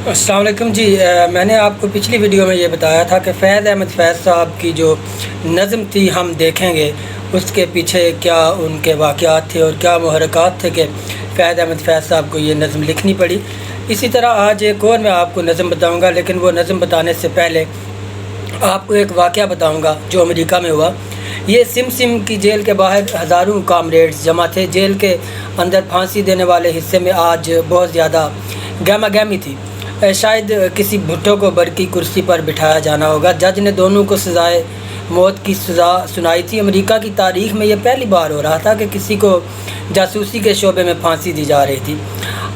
السلام علیکم جی، میں نے آپ کو پچھلی ویڈیو میں یہ بتایا تھا کہ فیض احمد فیض صاحب کی جو نظم تھی ہم دیکھیں گے اس کے پیچھے کیا ان کے واقعات تھے اور کیا محرکات تھے کہ فیض احمد فیض صاحب کو یہ نظم لکھنی پڑی۔ اسی طرح آج ایک اور میں آپ کو نظم بتاؤں گا، لیکن وہ نظم بتانے سے پہلے آپ کو ایک واقعہ بتاؤں گا جو امریکہ میں ہوا۔ یہ سم کی جیل کے باہر ہزاروں کامریڈز جمع تھے۔ جیل کے اندر پھانسی دینے والے حصے میں آج بہت زیادہ گہما گہمی تھی۔ شاید کسی بھٹو کو برقی کرسی پر بٹھایا جانا ہوگا۔ جج نے دونوں کو سزائے موت کی سزا سنائی تھی۔ امریکہ کی تاریخ میں یہ پہلی بار ہو رہا تھا کہ کسی کو جاسوسی کے شعبے میں پھانسی دی جا رہی تھی۔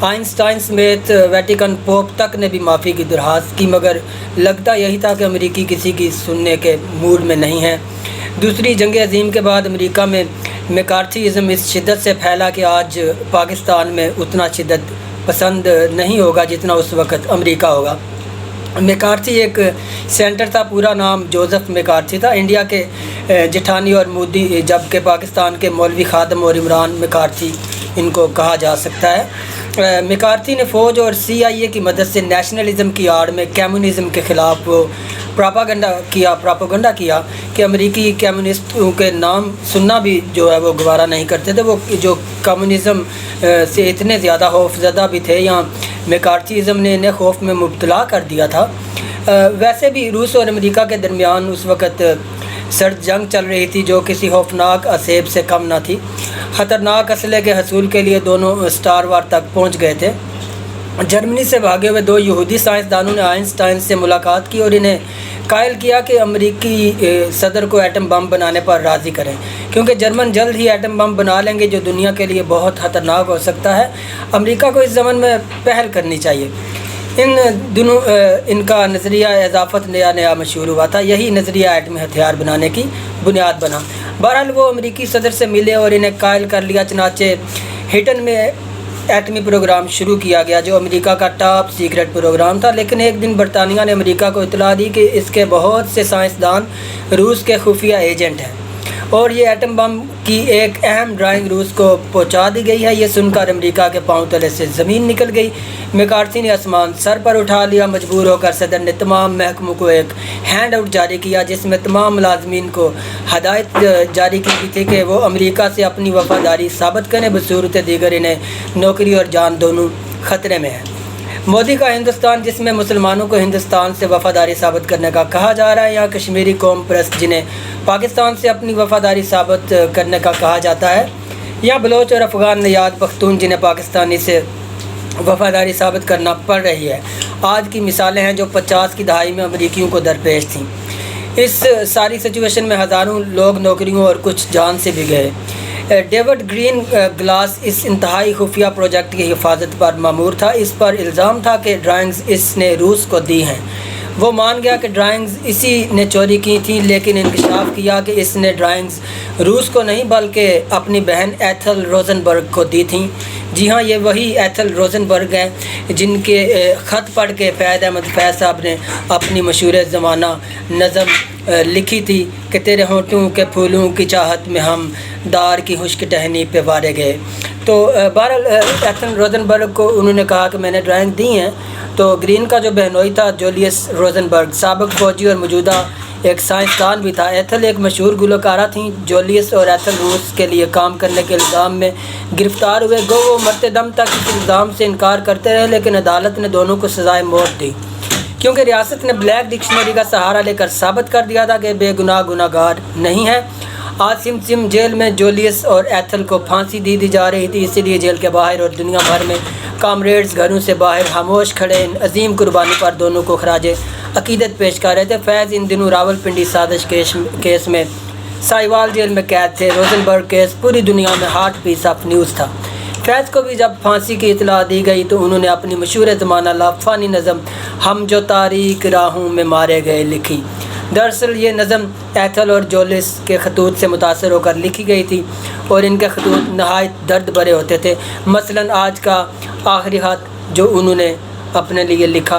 آئنسٹائن سمیت ویٹیکن پوپ تک نے بھی معافی کی درخواست کی، مگر لگتا یہی تھا کہ امریکی کسی کی سننے کے موڈ میں نہیں ہیں۔ دوسری جنگ عظیم کے بعد امریکہ میں میکارتھیزم اس شدت سے پھیلا کہ آج پاکستان میں اتنا شدت پسند نہیں ہوگا جتنا اس وقت امریکہ ہوگا۔ میکارتھی ایک سینٹر تھا، پورا نام جوزف میکارتھی تھا، انڈیا کے جٹھانی اور مودی، جبکہ پاکستان کے مولوی خادم اور عمران میکارتھی ان کو کہا جا سکتا ہے۔ میکارتھی نے فوج اور CIA کی مدد سے نیشنلزم کی آڑ میں کمیونزم کے خلاف وہ پراپاگنڈا کیا کہ امریکی کمیونسٹوں کے نام سننا بھی جو ہے وہ گوارا نہیں کرتے تھے۔ وہ جو کمیونزم سے اتنے زیادہ خوف زدہ بھی تھے، یہاں میکارتھیزم نے انہیں خوف میں مبتلا کر دیا تھا۔ ویسے بھی روس اور امریکہ کے درمیان اس وقت سرد جنگ چل رہی تھی جو کسی خوفناک عصیب سے کم نہ تھی۔ خطرناک اسلحے کے حصول کے لیے دونوں اسٹار وار تک پہنچ گئے تھے۔ جرمنی سے بھاگے ہوئے دو یہودی سائنسدانوں نے آئنسٹائن سے ملاقات کی اور انہیں قائل کیا کہ امریکی صدر کو ایٹم بم بنانے پر راضی کریں، کیونکہ جرمن جلد ہی ایٹم بم بنا لیں گے جو دنیا کے لیے بہت خطرناک ہو سکتا ہے۔ امریکہ کو اس زمن میں پہل کرنی چاہیے۔ ان کا نظریہ اضافت نیا مشہور ہوا تھا۔ یہی نظریہ ایٹمی ہتھیار بنانے کی بنیاد بنا۔ بہرحال وہ امریکی صدر سے ملے اور انہیں قائل کر لیا، چنانچہ ہٹن میں ایٹمی پروگرام شروع کیا گیا جو امریکہ کا ٹاپ سیکرٹ پروگرام تھا۔ لیکن ایک دن برطانیہ نے امریکہ کو اطلاع دی کہ اس کے بہت سے سائنسدان روس کے خفیہ ایجنٹ ہیں اور یہ ایٹم بم کی ایک اہم ڈرائنگ روس کو پہنچا دی گئی ہے۔ یہ سن کر امریکہ کے پاؤں تلے سے زمین نکل گئی۔ میکارتھی نے آسمان سر پر اٹھا لیا۔ مجبور ہو کر صدر نے تمام محکموں کو ایک ہینڈ آؤٹ جاری کیا جس میں تمام ملازمین کو ہدایت جاری کی گئی تھی کہ وہ امریکہ سے اپنی وفاداری ثابت کریں، بصورت دیگر انہیں نوکری اور جان دونوں خطرے میں ہیں۔ مودی کا ہندوستان، جس میں مسلمانوں کو ہندوستان سے وفاداری ثابت کرنے کا کہا جا رہا ہے، یا کشمیری قوم پرست جنہیں پاکستان سے اپنی وفاداری ثابت کرنے کا کہا جاتا ہے، یا بلوچ اور افغان نژاد پختون جنہیں پاکستانی سے وفاداری ثابت کرنا پڑ رہی ہے، آج کی مثالیں ہیں جو 50 کی دہائی میں امریکیوں کو درپیش تھیں۔ اس ساری سچویشن میں ہزاروں لوگ نوکریوں اور کچھ جان سے بھی گئے۔ ڈیوڈ گرین گلاس اس انتہائی خفیہ پروجیکٹ کی حفاظت پر مامور تھا۔ اس پر الزام تھا کہ ڈرائنگز اس نے روس کو دی ہیں۔ وہ مان گیا کہ ڈرائنگز اسی نے چوری کی تھیں، لیکن انکشاف کیا کہ اس نے ڈرائنگز روس کو نہیں بلکہ اپنی بہن ایتھل روزنبرگ کو دی تھیں۔ جی ہاں، یہ وہی ایتھل روزنبرگ ہیں جن کے خط پڑھ کے فیض احمد فیض صاحب نے اپنی مشہور زمانہ نظم لکھی تھی کہ تیرے ہونٹوں کے پھولوں کی چاہت میں ہم دار کی خشک ٹہنی پہ وارے گئے۔ تو بہرحال ایتھل روزنبرگ کو انہوں نے کہا کہ میں نے ڈرائنگ دی ہیں۔ تو گرین کا جو بہنوئی تھا جولیس روزنبرگ سابق فوجی اور موجودہ ایک سائنسدان بھی تھا۔ ایتھل ایک مشہور گلوکارہ تھیں۔ جولیس اور ایتھل روس کے لیے کام کرنے کے الزام میں گرفتار ہوئے، گو وہ مرتے دم تک اس الزام سے انکار کرتے رہے، لیکن عدالت نے دونوں کو سزائے موت دی کیونکہ ریاست نے بلیک ڈکشنری کا سہارا لے کر ثابت کر دیا تھا کہ بے گناہ گناہ گار نہیں ہے۔ آج سم جیل میں جولیس اور ایتھل کو پھانسی دی جا رہی تھی، اسی لیے جیل کے باہر اور دنیا بھر میں کامریڈز گھروں سے باہر خاموش کھڑے ان عظیم قربانی پر دونوں کو خراج عقیدت پیش کر رہے تھے۔ فیض ان دنوں راولپنڈی سازش کیس میں سائیوال جیل میں قید تھے۔ روزنبرگ کیس پوری دنیا میں ہارٹ پیس آف نیوز تھا۔ فیض کو بھی جب پھانسی کی اطلاع دی گئی تو انہوں نے اپنی مشہور زمانہ لافانی نظم ہم جو تاریک راہوں میں مارے گئے لکھی۔ دراصل یہ نظم ایتھل اور جولیس کے خطوط سے متاثر ہو کر لکھی گئی تھی اور ان کے خطوط نہایت درد بھرے ہوتے تھے۔ مثلاً آج کا آخری خط جو انہوں نے اپنے لیے لکھا